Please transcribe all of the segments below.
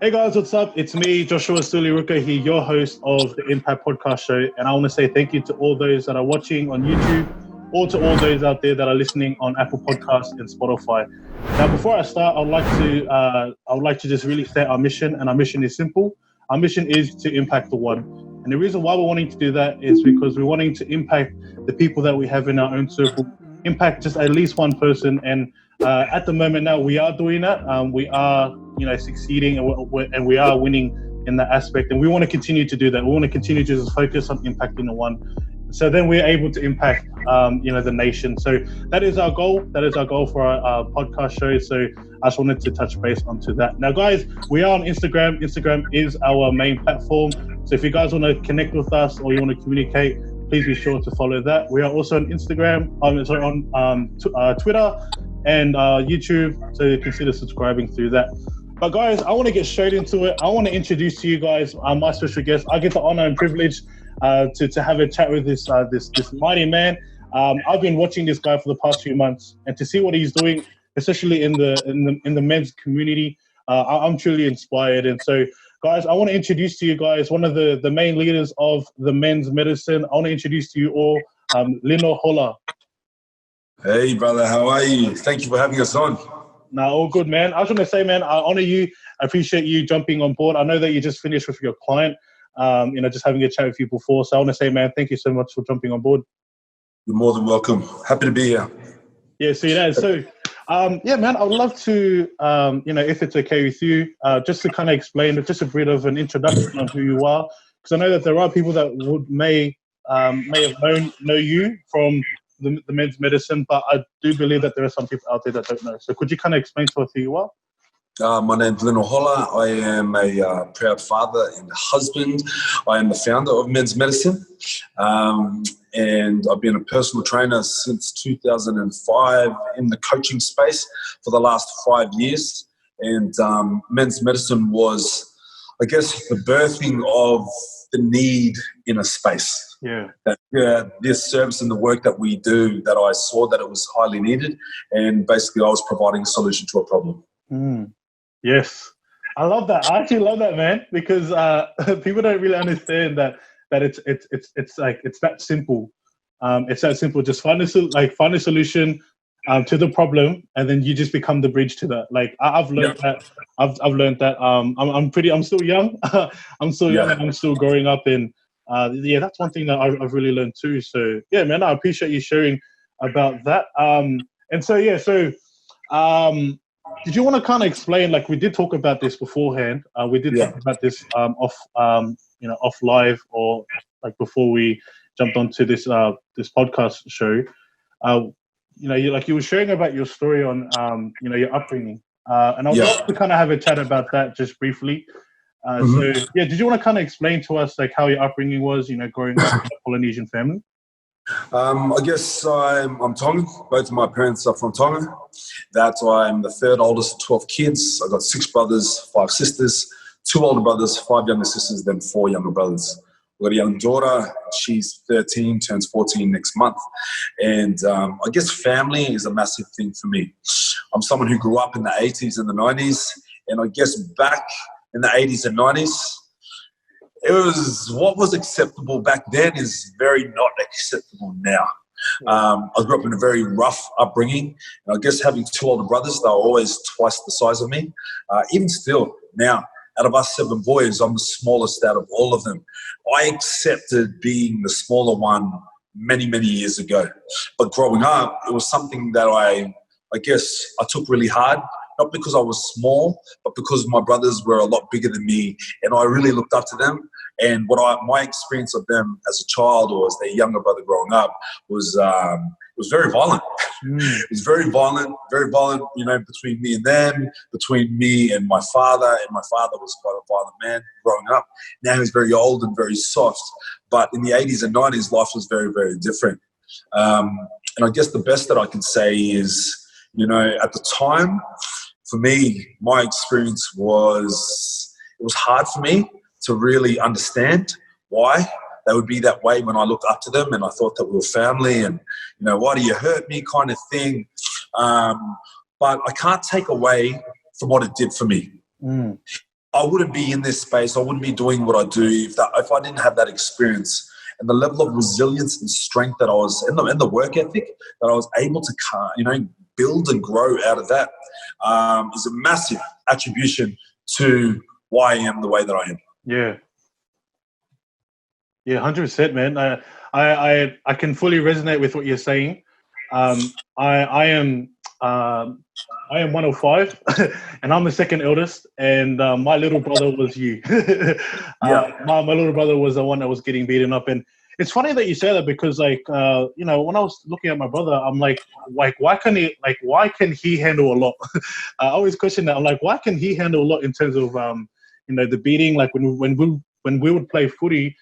Hey guys, what's up? It's me, Joshua Suliruka here, your host of the Impact Podcast Show. And I want to say thank you to all those that are watching on YouTube or to all those out there that are listening on Apple Podcasts and Spotify. Now, before I start, I would like to just really state our mission, and our mission is simple. Our mission is to impact the one. And the reason why we're wanting to do that is because we're wanting to impact the people that we have in our own circle, impact just at least one person. And at the moment now, we are doing that. We are, succeeding, and we are winning in that aspect. And we want to continue to do that. We want to continue to just focus on impacting the one. So then we're able to impact, the nation. So that is our goal. That is our goal for our podcast show. So I just wanted to touch base onto that. Now, guys, we are on Instagram. Instagram is our main platform. So if you guys want to connect with us or you want to communicate, please be sure to follow that. We are also on Instagram, on Twitter and YouTube. So consider subscribing through that. But guys, I want to get straight into it. I want to introduce to you guys my special guest. I get the honor and privilege to have a chat with this mighty man. I've been watching this guy for the past few months, and to see what he's doing, especially in the men's community, I'm truly inspired. And so, guys, I want to introduce to you guys one of the main leaders of the men's medicine. I want to introduce to you all Lino Hola. Hey, brother, how are you? Thank you for having us on. No, all good, man. I was going to say, man, I honor you. I appreciate you jumping on board. I know that you just finished with your client, just having a chat with you before. So I want to say, man, thank you so much for jumping on board. You're more than welcome. Happy to be here. Yeah, see that. So, man, I would love to, if it's okay with you, just to kind of explain, just a bit of an introduction on who you are, because I know that there are people that may have know you from the men's medicine, but I do believe that there are some people out there that don't know. So could you kind of explain to us who you are? My name's Lino Hola. I am a proud father and husband. I am the founder of Men's Medicine. And I've been a personal trainer since 2005 in the coaching space for the last 5 years. And Men's Medicine was, I guess, the birthing of the need in a space. Yeah. This service and the work that we do, that I saw that it was highly needed. And basically I was providing a solution to a problem. Yes. I love that. I actually love that, man, because people don't really understand that it's that simple. It's that simple. Just find a solution to the problem, and then you just become the bridge to that. Like I've learned that. I've learned that. I'm still young. I'm still young, and I'm still growing up. And that's one thing that I've really learned too. So yeah, man, I appreciate you sharing about that. Did you want to kind of explain? Like we did talk about this beforehand. We did talk about this off live, or like before we jumped onto this podcast show. You were sharing about your story on your upbringing, and I would love to kind of have a chat about that just briefly. Did you want to kind of explain to us like how your upbringing was? Growing up in a Polynesian family. I guess I'm Tongan. Both of my parents are from Tonga. That's why I'm the third oldest of 12 kids. I've got 6 brothers, 5 sisters, 2 older brothers, 5 younger sisters, then 4 younger brothers. We've got a young daughter. She's 13, turns 14 next month. And I guess family is a massive thing for me. I'm someone who grew up in the 80s and the 90s. And I guess back in the 80s and 90s, it was what was acceptable back then is very not acceptable now. I grew up in a very rough upbringing. And I guess having 2 older brothers, they were always twice the size of me. Even still, now, out of us 7 boys, I'm the smallest out of all of them. I accepted being the smaller one many, many years ago. But growing up, it was something that I guess I took really hard. Not because I was small, but because my brothers were a lot bigger than me, and I really looked up to them. And my experience of them as a child or as their younger brother growing up was very violent. It was very violent, between me and them, between me and my father. And my father was quite a violent man growing up. Now he's very old and very soft. But in the 80s and 90s, life was very, very different. And I guess the best that I can say is, at the time, for me, my experience was, it was hard for me to really understand why they would be that way when I looked up to them and I thought that we were family and, why do you hurt me kind of thing. But I can't take away from what it did for me. I wouldn't be in this space. I wouldn't be doing what I do if I didn't have that experience and the level of resilience and strength that I was, and the work ethic that I was able to, build and grow out of that is a massive attribution to why I am the way that I am. Yeah. Yeah, 100%, man. I can fully resonate with what you're saying. I am one of five, and I'm the second eldest. And my little brother was you. My little brother was the one that was getting beaten up, and it's funny that you say that because, like, when I was looking at my brother, I'm like, why can he handle a lot? I always question that. I'm like, why can he handle a lot in terms of the beating? Like when we would play footy,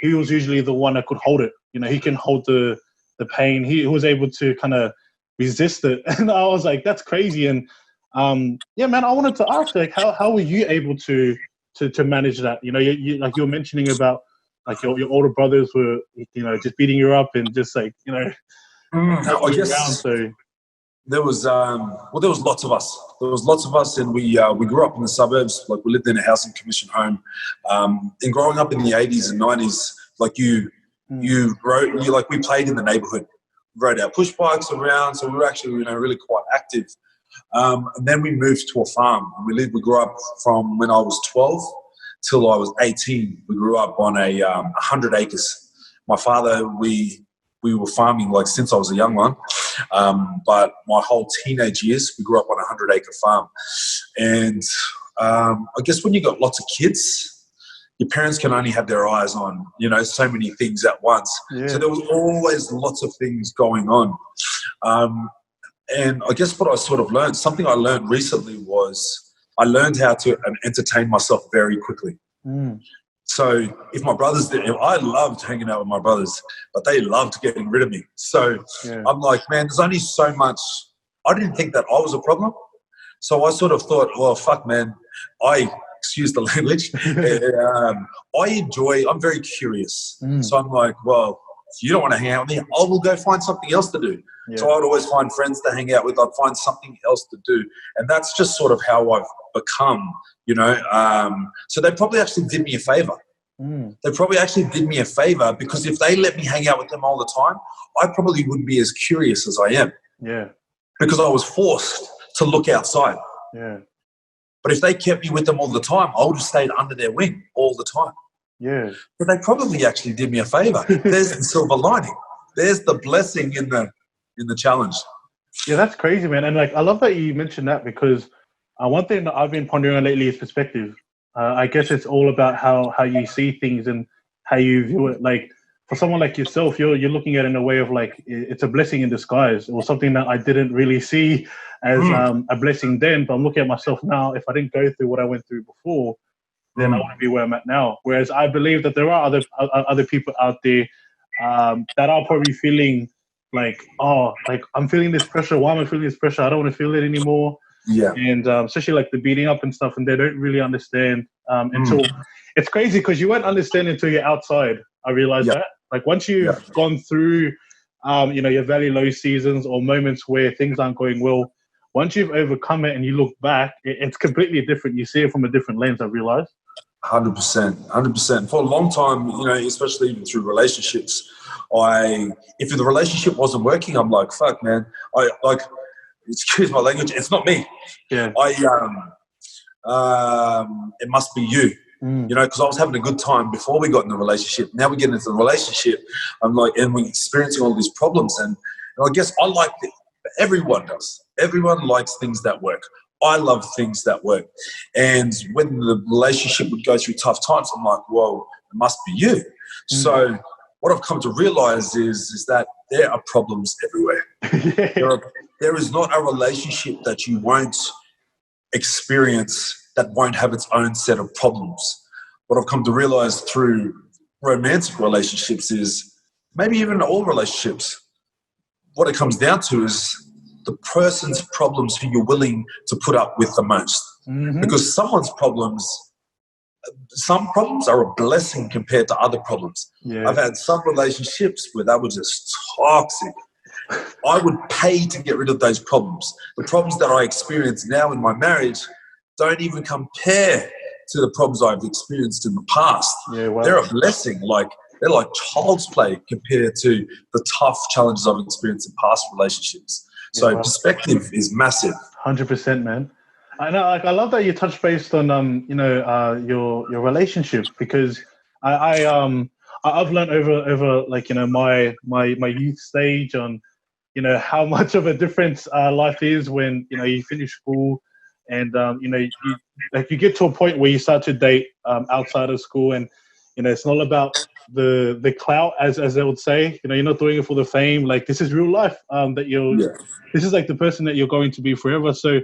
he was usually the one that could hold it. He can hold the pain. He was able to kind of resist it. And I was like, that's crazy. And yeah, man, I wanted to ask, like, how were you able to manage that? You like you were mentioning about like your older brothers were, just beating you up and just like, I guess so there was lots of us. There was lots of us, and we grew up in the suburbs. Like, we lived in a housing commission home. And growing up in the 80s and 90s, like we played in the neighborhood, rode our push bikes around, so we were actually really quite active. And then we moved to a farm. We grew up from when I was 12 till I was 18. We grew up on 100 acres. My father, we were farming like since I was a young one. But my whole teenage years, we grew up on a 100-acre farm. And I guess when you got lots of kids, your parents can only have their eyes on, so many things at once. Yeah. So there was always lots of things going on. And I guess what I sort of learned, something I learned recently was I learned how to entertain myself very quickly. So if my brothers did, I loved hanging out with my brothers, but they loved getting rid of me. So I'm like, man, there's only so much. I didn't think that I was a problem. So I sort of thought, well, fuck, man, excuse the language. I'm very curious. So I'm like, well, if you don't want to hang out with me, I will go find something else to do. Yeah. So I'd always find friends to hang out with. I'd find something else to do. And that's just sort of how I've become, So they probably actually did me a favor. They probably actually did me a favor because if they let me hang out with them all the time, I probably wouldn't be as curious as I am. Yeah. Because I was forced to look outside. Yeah. But if they kept me with them all the time, I would have stayed under their wing all the time. Yeah. But they probably actually did me a favor. There's the silver lining. There's the blessing in the challenge. Yeah, that's crazy, man. And like, I love that you mentioned that because one thing that I've been pondering on lately is perspective. I guess it's all about how you see things and how you view it. Like, for someone like yourself, you're looking at it in a way of like, it's a blessing in disguise. It was something that I didn't really see as a blessing then, but I'm looking at myself now. If I didn't go through what I went through before, then I wouldn't be where I'm at now. Whereas I believe that there are other people out there that are probably feeling like, I'm feeling this pressure. Why am I feeling this pressure? I don't want to feel it anymore. Yeah. And especially like the beating up and stuff, and they don't really understand until it's crazy because you won't understand until you're outside. I realize that. Like once you've gone through, your very low seasons or moments where things aren't going well, once you've overcome it and you look back, it's completely different. You see it from a different lens, I realize. 100%. For a long time, especially even through relationships, if the relationship wasn't working, I'm like, fuck, man. Excuse my language, it's not me. Yeah. It must be you. Because I was having a good time before we got in the relationship. Now we get into the relationship, I'm like, and we're experiencing all these problems. And I guess I like it. Everyone does. Everyone likes things that work. I love things that work. And when the relationship would go through tough times, I'm like, whoa, it must be you. So what I've come to realize is that there are problems everywhere. There is not a relationship that you won't experience that won't have its own set of problems. What I've come to realize through romantic relationships is, maybe even all relationships, what it comes down to is the person's problems who you're willing to put up with the most. Because some problems are a blessing compared to other problems. Yeah. I've had some relationships where that was just toxic. I would pay to get rid of those problems. The problems that I experience now in my marriage don't even compare to the problems I've experienced in the past, they're a blessing. Like, they're like child's play compared to the tough challenges I've experienced in past relationships. So perspective is massive. 100%, man. I know. Like, I love that you touched based on your relationships, because I've learned over like my youth stage on how much of a difference life is when you finish school, and you get to a point where you start to date outside of school, and it's not about the clout, as they would say. You're not doing it for the fame. Like, this is real life. This is like the person that you're going to be forever. So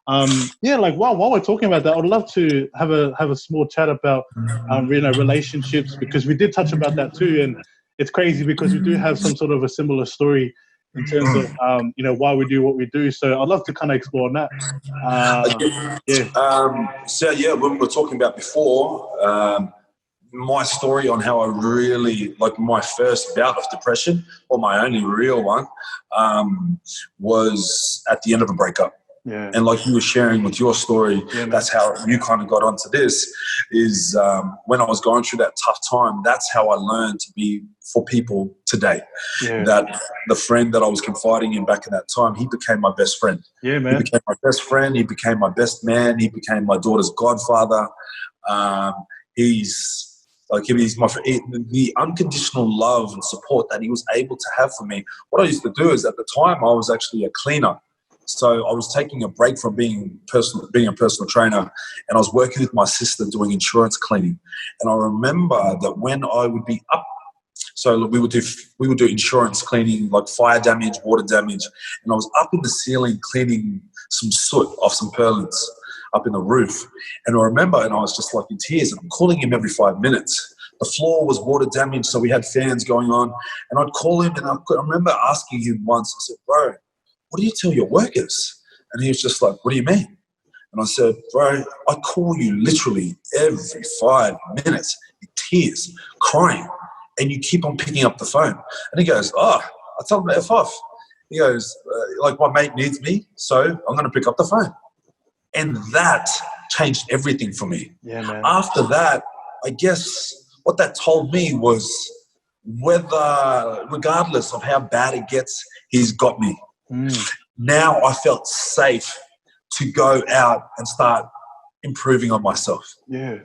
like, while we're talking about that, I would love to have a small chat about relationships, because we did touch about that too, and it's crazy because we do have some sort of a similar story in terms of why we do what we do. So I'd love to kind of explore on that. When we were talking about before, my story on how I really, like, my first bout of depression, or my only real one, was at the end of a breakup. Yeah. And like you were sharing with your story, that's how you kind of got onto this, is when I was going through that tough time, that's how I learned to be for people today. Yeah. That the friend that I was confiding in back in that time, he became my best friend. Yeah, man. He became my best friend. He became my best man. He became my daughter's godfather. He's the unconditional love and support that he was able to have for me. What I used to do is, at the time, I was actually a cleaner. So I was taking a break from being a personal trainer, and I was working with my sister doing insurance cleaning. And I remember that when I would be up, so we would do insurance cleaning, like fire damage, water damage, and I was up in the ceiling cleaning some soot off some purlins up in the roof. And I remember, and I was just like in tears, and I'm calling him every 5 minutes. The floor was water damaged, so we had fans going on, and I'd call him, and I remember asking him once, I said, "Bro, what do you tell your workers?" And he was just like, "What do you mean?" And I said, "Bro, I call you literally every 5 minutes in tears, crying, and you keep on picking up the phone." And he goes, "Oh, I tell him to F off." He goes, "Like, my mate needs me, so I'm going to pick up the phone." And that changed everything for me. Yeah, man. After that, I guess what that told me was, regardless of how bad it gets, he's got me. Now I felt safe to go out and start improving on myself. Yeah.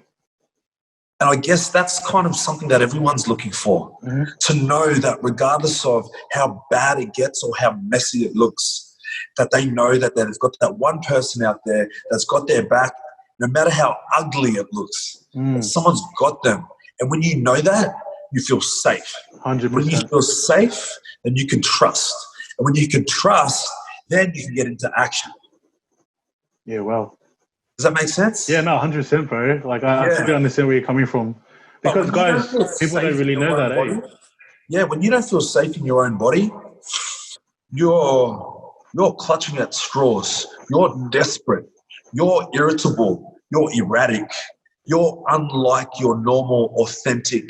And I guess that's kind of something that everyone's looking for, to know that regardless of how bad it gets or how messy it looks, that they know that they've got that one person out there that's got their back, no matter how ugly it looks. Someone's got them. And when you know that, you feel safe. 100%. When you feel safe, then you can trust. And when you can trust, then you can get into action. Yeah, well. Does that make sense? Yeah, no, 100%, bro. Like, I totally understand where you're coming from. Because, guys, people don't really know that, eh? Yeah, when you don't feel safe in your own body, you're clutching at straws. You're desperate. You're irritable. You're erratic. You're unlike your normal, authentic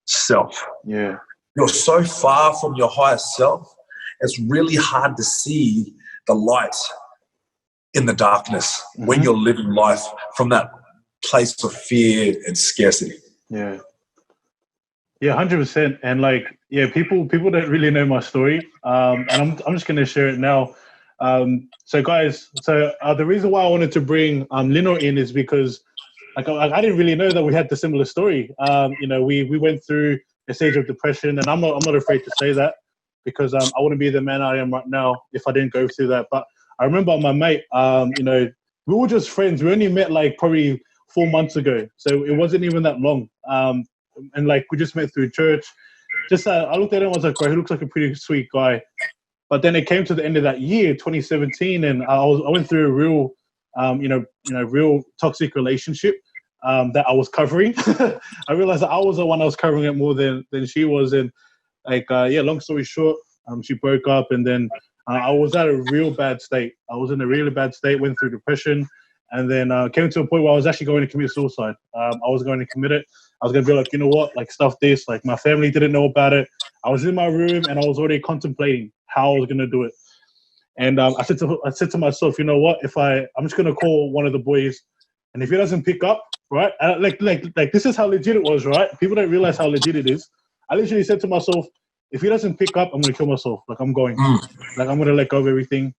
self. Yeah. You're so far from your higher self, it's really hard to see the light in the darkness when you're living life from that place of fear and scarcity. Yeah. Yeah, 100%. And like, yeah, people don't really know my story. And I'm just gonna share it now. So guys, the reason why I wanted to bring Lino in is because like I didn't really know that we had the similar story. We went through a stage of depression, and I'm not afraid to say that, because I wouldn't be the man I am right now if I didn't go through that. But I remember my mate, we were just friends. We only met like probably 4 months ago, so it wasn't even that long. And like we just met through church. I looked at him, I was like, bro, he looks like a pretty sweet guy. But then it came to the end of that year, 2017, and I went through a real, real toxic relationship that I was covering. I realized that I was the one that was covering it more than she was. And like, long story short, she broke up, and then I was at a real bad state. I was in a really bad state, went through depression, and then came to a point where I was actually going to commit suicide. I was going to commit it. I was going to be like, you know what, like, stuff this. Like, my family didn't know about it. I was in my room, and I was already contemplating how I was going to do it. And I said to myself, you know what, I'm just going to call one of the boys, and if he doesn't pick up, right? Like this is how legit it was, right? People don't realize how legit it is. I literally said to myself, if he doesn't pick up, I'm gonna kill myself. Like I'm going, like I'm gonna let go of everything.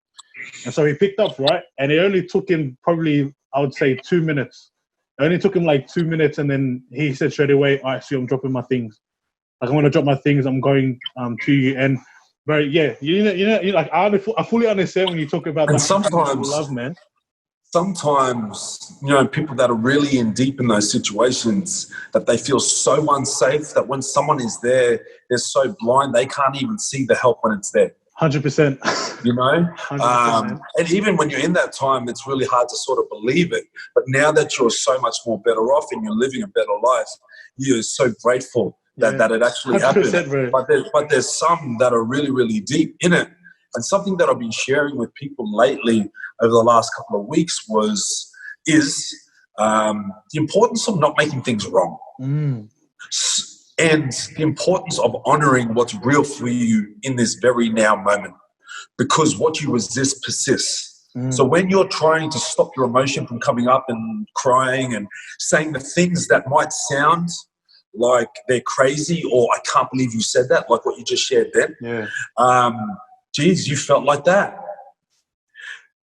And so he picked up, right? And it only took him probably, I would say, 2 minutes. It only took him like 2 minutes, and then he said straight away, "All right, see, I'm dropping my things. Like I'm gonna drop my things. I'm going to you." And bro, yeah, like I fully understand when you talk about And the unconditional love, man. sometimes, people that are really in deep in those situations, that they feel so unsafe that when someone is there, they're so blind they can't even see the help when it's there. 100%. 100%. And even when you're in that time, it's really hard to sort of believe it. But now that you're so much more better off and you're living a better life, you're so grateful that it actually happened. But there's some that are really, really deep in it. And something that I've been sharing with people lately over the last couple of weeks is the importance of not making things wrong. And the importance of honoring what's real for you in this very now moment. Because what you resist persists. So when you're trying to stop your emotion from coming up and crying and saying the things that might sound like they're crazy or I can't believe you said that, like what you just shared then. Yeah. Geez, you felt like that.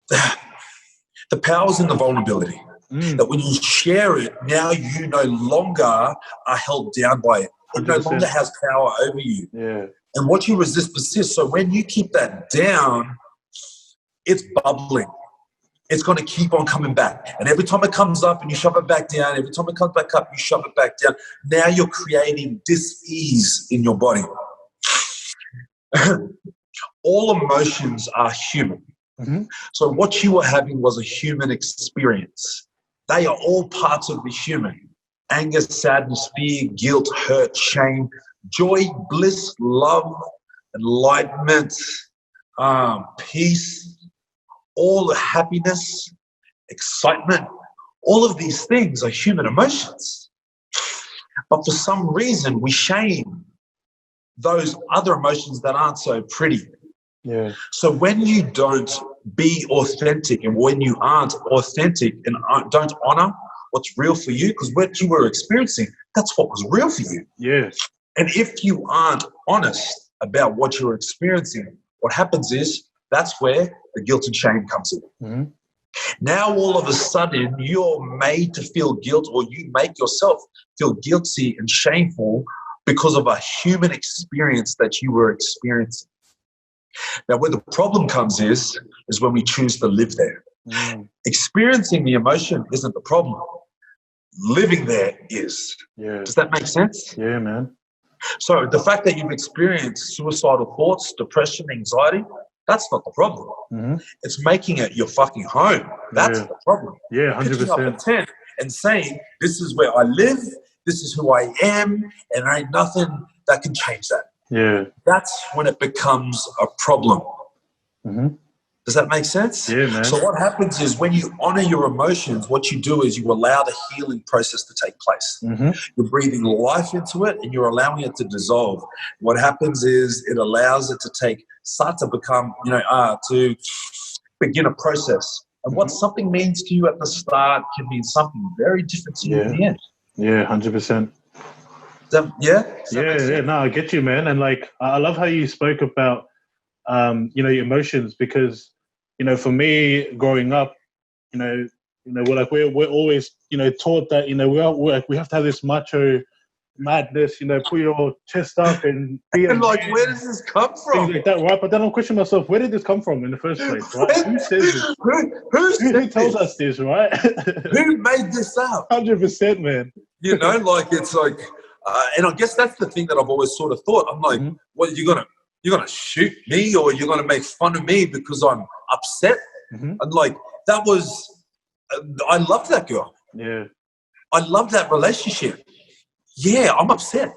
The power's in the vulnerability. That when you share it, now you no longer are held down by it. It 100%. No longer has power over you. Yeah. And what you resist persists. So when you keep that down, it's bubbling. It's going to keep on coming back. And every time it comes up and you shove it back down, every time it comes back up, you shove it back down. Now you're creating dis-ease in your body. All emotions are human. So what you were having was a human experience. They are all parts of the human. Anger, sadness, fear, guilt, hurt, shame, joy, bliss, love, enlightenment, peace, all the happiness, excitement, all of these things are human emotions. But for some reason, we shame those other emotions that aren't so pretty. Yeah. So when you don't be authentic and when you aren't authentic and don't honor what's real for you, because what you were experiencing, that's what was real for you. Yeah. And if you aren't honest about what you're experiencing, what happens is that's where the guilt and shame comes in. Now, all of a sudden, you're made to feel guilt, or you make yourself feel guilty and shameful because of a human experience that you were experiencing. Now, where the problem comes is when we choose to live there. Experiencing the emotion isn't the problem. Living there is. Yeah. Does that make sense? Yeah, man. So the fact that you've experienced suicidal thoughts, depression, anxiety, that's not the problem. It's making it your fucking home. That's the problem. Yeah, 100%. Picking up a tent and saying, this is where I live, this is who I am, and there ain't nothing that can change that. Yeah. That's when it becomes a problem. Does that make sense? Yeah, man. So what happens is when you honor your emotions, what you do is you allow the healing process to take place. You're breathing life into it and you're allowing it to dissolve. What happens is it allows it to start to become, to begin a process. And what something means to you at the start can mean something very different to you at the end. Yeah, 100%. Yeah. No, I get you, man. And like, I love how you spoke about, your emotions, because, for me growing up, we're always, taught that, we have to have this macho madness, put your chest up and be and like, where does this come from? Things like that, right? But then I'll question myself, where did this come from in the first place, right? Who says this? Who tells us this, right? Who made this up? 100%, man. It's like, and I guess that's the thing that I've always sort of thought. I'm like, what, you're gonna shoot me, or you're gonna make fun of me because I'm upset? And like, that was, I love that girl. Yeah. I love that relationship. Yeah, I'm upset.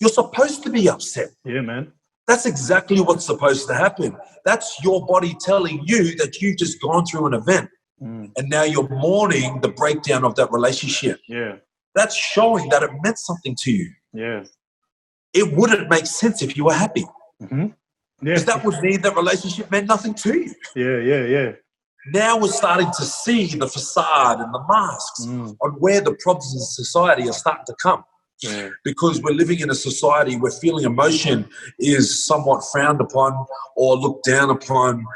You're supposed to be upset. Yeah, man. That's exactly what's supposed to happen. That's your body telling you that you've just gone through an event and now you're mourning the breakdown of that relationship. Yeah. That's showing that it meant something to you. Yeah. It wouldn't make sense if you were happy. Yeah. Because that would mean that relationship meant nothing to you. Yeah. Now we're starting to see the facade and the masks on where the problems in society are starting to come. Yeah. Because we're living in a society where feeling emotion is somewhat frowned upon or looked down upon,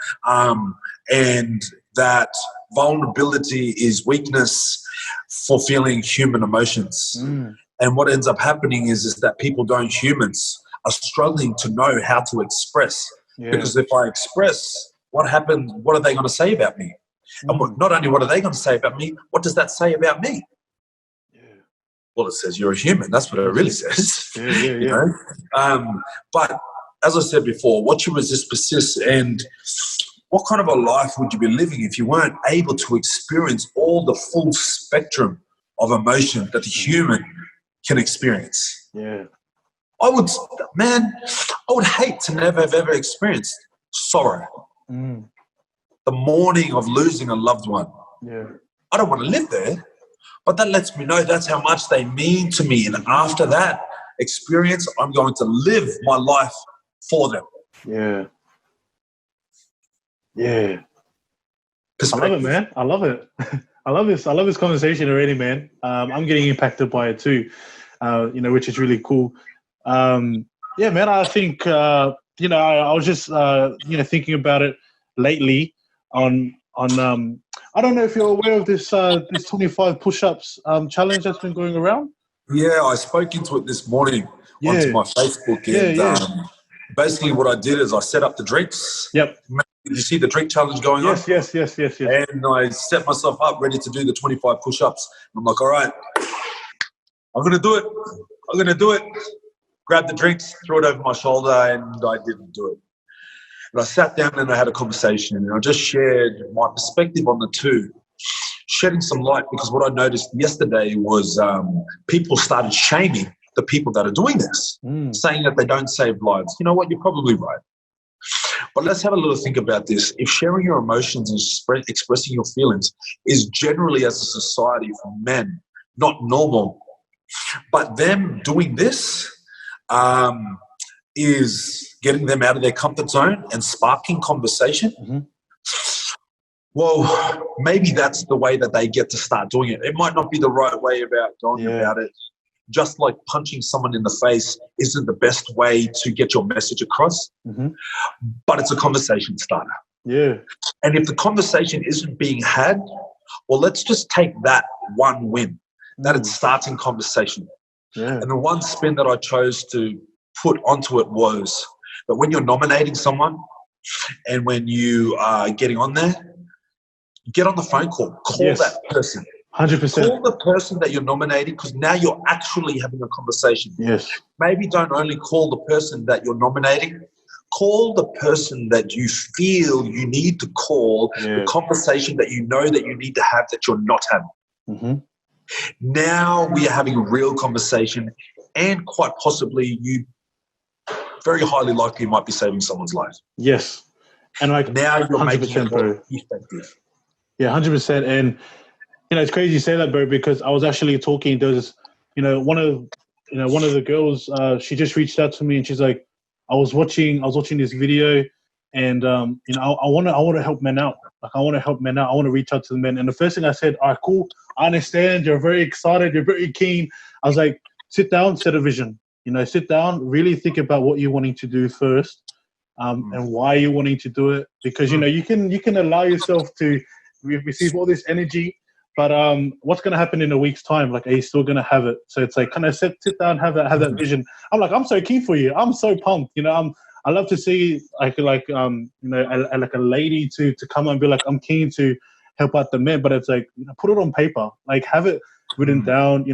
and that vulnerability is weakness for feeling human emotions. And what ends up happening is that humans are struggling to know how to express. Yeah. Because if I express, what happened? What are they going to say about me? And not only what are they going to say about me, what does that say about me? Well, it says you're a human. That's what it really says. You know? But as I said before, what you resist persists. And what kind of a life would you be living if you weren't able to experience all the full spectrum of emotion that the human can experience? Yeah. I would hate to never have ever experienced sorrow. The mourning of losing a loved one. Yeah. I don't want to live there. But that lets me know that's how much they mean to me. And after that experience, I'm going to live my life for them. Yeah. Yeah. I love it, man. I love it. I love this conversation already, man. I'm getting impacted by it too, which is really cool. Yeah, man, I think, I was just, thinking about it lately on I don't know if you're aware of this 25 push-ups challenge that's been going around. Yeah, I spoke into it this morning onto my Facebook. And basically what I did is I set up the drinks. Yep. Did you see the drink challenge going on? Yes. And I set myself up ready to do the 25 push-ups. I'm like, all right, I'm going to do it. Grabbed the drinks, threw it over my shoulder, and I didn't do it. And I sat down and I had a conversation, and I just shared my perspective on the two, shedding some light, because what I noticed yesterday was people started shaming the people that are doing this, saying that they don't save lives. You know what? You're probably right. But let's have a little think about this. If sharing your emotions and expressing your feelings is generally, as a society, for men, not normal, but them doing this is getting them out of their comfort zone and sparking conversation, well, maybe that's the way that they get to start doing it. It might not be the right way about going about it. Just like punching someone in the face isn't the best way to get your message across, but it's a conversation starter. Yeah. And if the conversation isn't being had, well, let's just take that one win, that it's starting conversation. Yeah. And the one spin that I chose to put onto it was that when you're nominating someone and when you are getting on there, get on the phone call. Call that person. 100%. Call the person that you're nominating, because now you're actually having a conversation. Yes. Maybe don't only call the person that you're nominating. Call the person that you feel you need to call, the conversation that you know that you need to have that you're not having. Now we are having a real conversation, and quite possibly you very highly likely might be saving someone's life. Yes. And like now you're making it bro. Effective. Yeah, 100%. And it's crazy you say that, bro, because I was actually talking. There was, one of the girls. She just reached out to me and she's like, I was watching this video, and I want to help men out. Like, I want to help men out. I want to reach out to the men. And the first thing I said, all right, cool. I understand. You're very excited. You're very keen. I was like, sit down, set a vision. Sit down, really think about what you're wanting to do first, and why you're wanting to do it. Because you can allow yourself to receive all this energy, but what's going to happen in a week's time? Like, are you still going to have it? So it's like, kind of sit down, have that vision. I'm like, I'm so keen for you. I'm so pumped. I love to see like a lady to come and be like, I'm keen to help out the men, but it's like, put it on paper, like have it written down.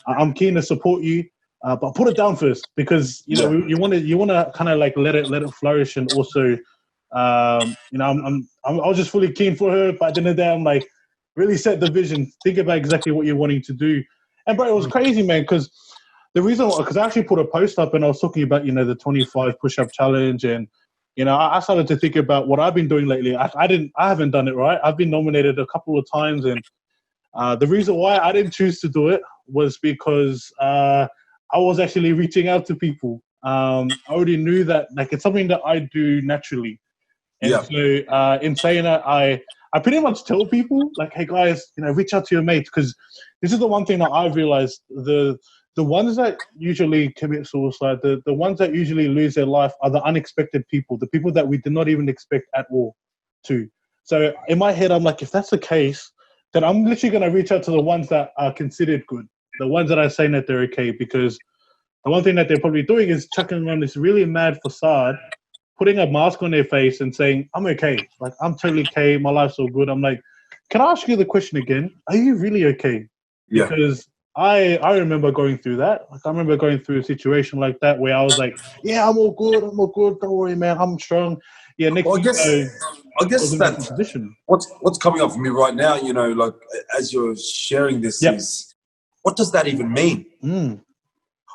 I'm keen to support you. But put it down first, because you want to kind of like let it flourish, and also I was just fully keen for her. But at the end of the day, I'm like, really set the vision, think about exactly what you're wanting to do. And bro, it was crazy, man, because I actually put a post up and I was talking about the 25 push-up challenge, and I started to think about what I've been doing lately. I haven't done it right. I've been nominated a couple of times, and the reason why I didn't choose to do it was because I was actually reaching out to people. I already knew that, like, it's something that I do naturally. And so in saying that, I I pretty much tell people like, hey guys, reach out to your mates, because this is the one thing that I've realized: the ones that usually commit suicide, the ones that usually lose their life are the unexpected people, the people that we did not even expect at all to. So in my head, I'm like, if that's the case, then I'm literally going to reach out to the ones that are considered good, the ones that are saying that they're okay, because the one thing that they're probably doing is chucking on this really mad facade, putting a mask on their face and saying, I'm okay. Like, I'm totally okay. My life's all good. I'm like, can I ask you the question again? Are you really okay? Yeah. Because I remember going through that. Like, I remember going through a situation like that where I was like, yeah, I'm all good. I'm all good. Don't worry, man. I'm strong. Yeah, next Well, thing you know, I I was guess in a different position. what's coming up for me right now, like as you're sharing this, Yep. is what does that even mean? Mm.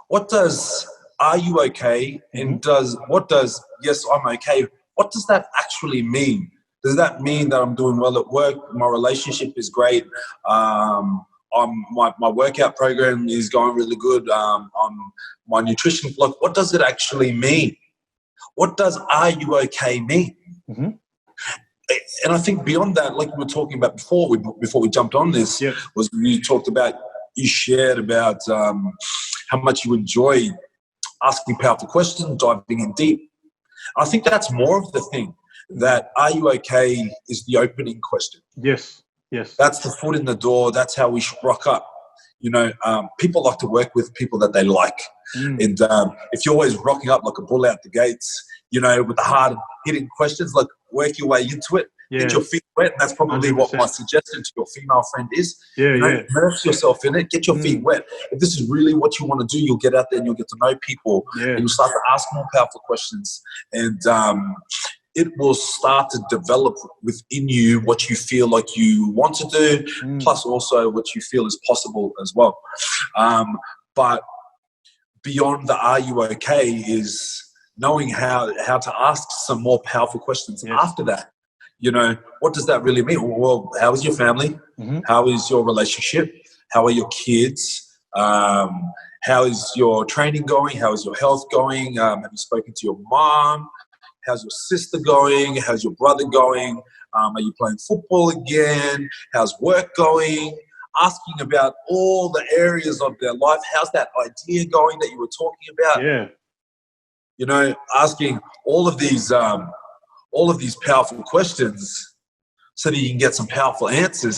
What does "are you okay" and what does "yes, I'm okay"? What does that actually mean? Does that mean that I'm doing well at work? My relationship is great. My workout program is going really good. My nutrition block. What does it actually mean? What does "are you okay" mean? Mm-hmm. And I think beyond that, like we were talking about before we jumped on this, Yep. was you shared about how much you enjoy asking powerful questions, diving in deep. I think that's more of the thing, that "are you okay" is the opening question. Yes. That's the foot in the door. That's how we rock up. People like to work with people that they like. And if you're always rocking up like a bull out the gates, with the hard hitting questions, like work your way into it, get your feet wet. And that's probably 100%. what my suggestion to your female friend is. Yeah. Immerse yourself in it, get your feet wet. If this is really what you want to do, you'll get out there and you'll get to know people. And you'll start to ask more powerful questions. And it will start to develop within you what you feel like you want to do, plus also what you feel is possible as well. But beyond the "are you okay" is knowing how to ask some more powerful questions after that. What does that really mean? Well, how is your family? How is your relationship? How are your kids? How is your training going? How is your health going? Have you spoken to your mom? How's your sister going? How's your brother going? Are you playing football again? How's work going? Asking about all the areas of their life. How's that idea going that you were talking about? Yeah. Asking all of these powerful questions so that you can get some powerful answers.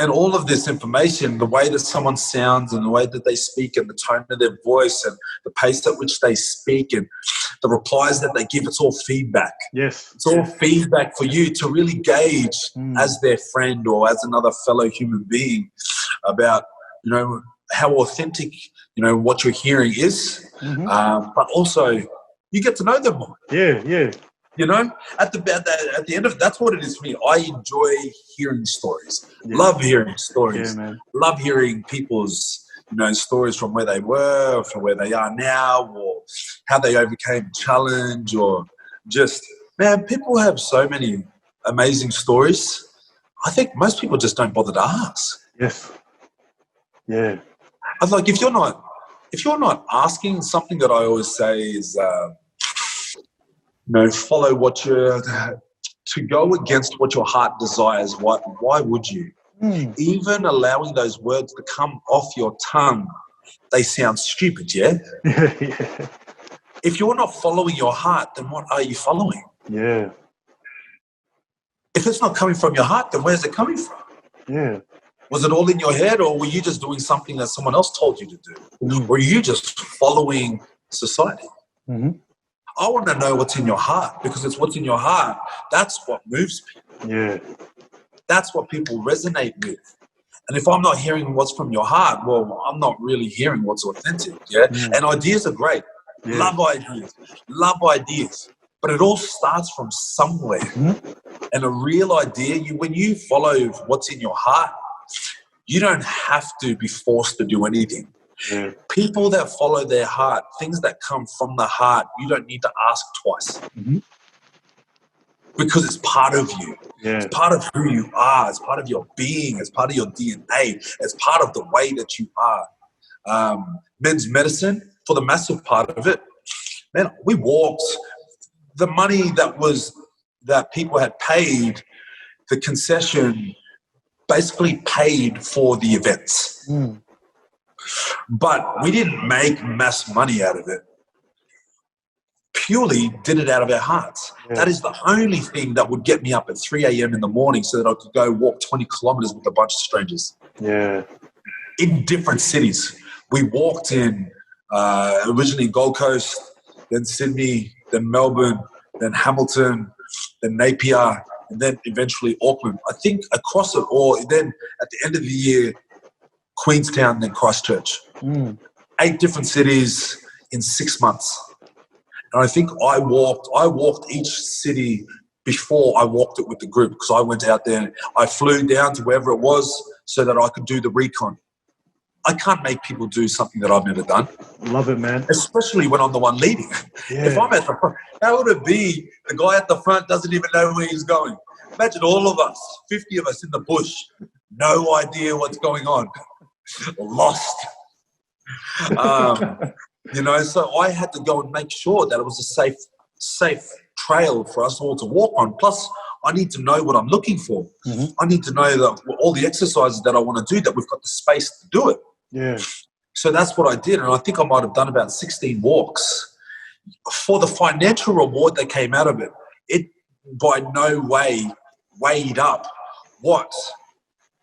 And all of this information, the way that someone sounds and the way that they speak and the tone of their voice and the pace at which they speak and the replies that they give, it's all feedback. Yes. It's all feedback for you to really gauge as their friend or as another fellow human being about, how authentic, what you're hearing is. But also you get to know them more. Yeah. At the end of it, that's what it is for me. I enjoy hearing stories. Love hearing stories. Yeah, man. Love hearing people's, stories from where they were, from where they are now, or how they overcame a challenge, or just, man, people have so many amazing stories. I think most people just don't bother to ask. Yes. Yeah. I'm like, if you're not asking, something that I always say is, follow to go against what your heart desires. Why would you? Even allowing those words to come off your tongue, they sound stupid, yeah? If you're not following your heart, then what are you following? Yeah. If it's not coming from your heart, then where's it coming from? Yeah. Was it all in your head, or were you just doing something that someone else told you to do? Or are you just following society? I want to know what's in your heart, because it's what's in your heart. That's what moves people. Yeah. That's what people resonate with. And if I'm not hearing what's from your heart, well, I'm not really hearing what's authentic. Yeah. And ideas are great. Yeah. Love ideas. But it all starts from somewhere. And a real idea, when you follow what's in your heart, you don't have to be forced to do anything. Yeah. People that follow their heart, things that come from the heart, you don't need to ask twice. Because it's part of you. Yeah. It's part of who you are. It's part of your being. It's part of your DNA. It's part of the way that you are. Men's medicine, for the massive part of it, man, we walked. The money that people had paid the concession basically paid for the events. But we didn't make mass money out of it. Purely did it out of our hearts. Yeah. That is the only thing that would get me up at 3 a.m. in the morning so that I could go walk 20 kilometers with a bunch of strangers. Yeah. In different cities. We walked in originally Gold Coast, then Sydney, then Melbourne, then Hamilton, then Napier, and then eventually Auckland. I think across it all, then at the end of the year, Queenstown, then Christchurch. 8 different cities in 6 months. And I think I walked each city before I walked it with the group, because I went out there, I flew down to wherever it was so that I could do the recon. I can't make people do something that I've never done. Love it, man. Especially when I'm the one leading. Yeah. If I'm at the front, how would it be the guy at the front doesn't even know where he's going? Imagine all of us, 50 of us in the bush, no idea what's going on. Lost. So I had to go and make sure that it was a safe trail for us all to walk on. Plus, I need to know what I'm looking for. I need to know that all the exercises that I want to do, that we've got the space to do it. Yeah. So that's what I did. And I think I might have done about 16 walks. For the financial reward that came out of it, it by no way weighed up what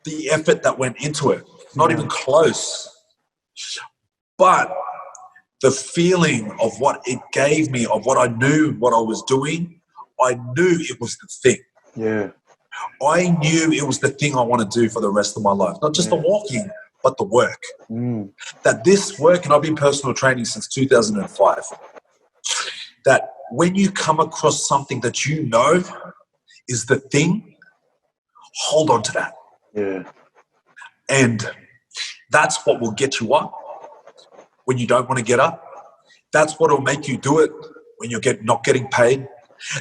the effort that went into it. Not even close. But the feeling of what it gave me, of what I knew, what I was doing, I knew it was the thing. Yeah. I knew it was the thing I want to do for the rest of my life. Not just the walking, but the work. That this work, and I've been personal training since 2005, that when you come across something that you know is the thing, hold on to that. Yeah. And that's what will get you up when you don't want to get up. That's what will make you do it when you're not getting paid.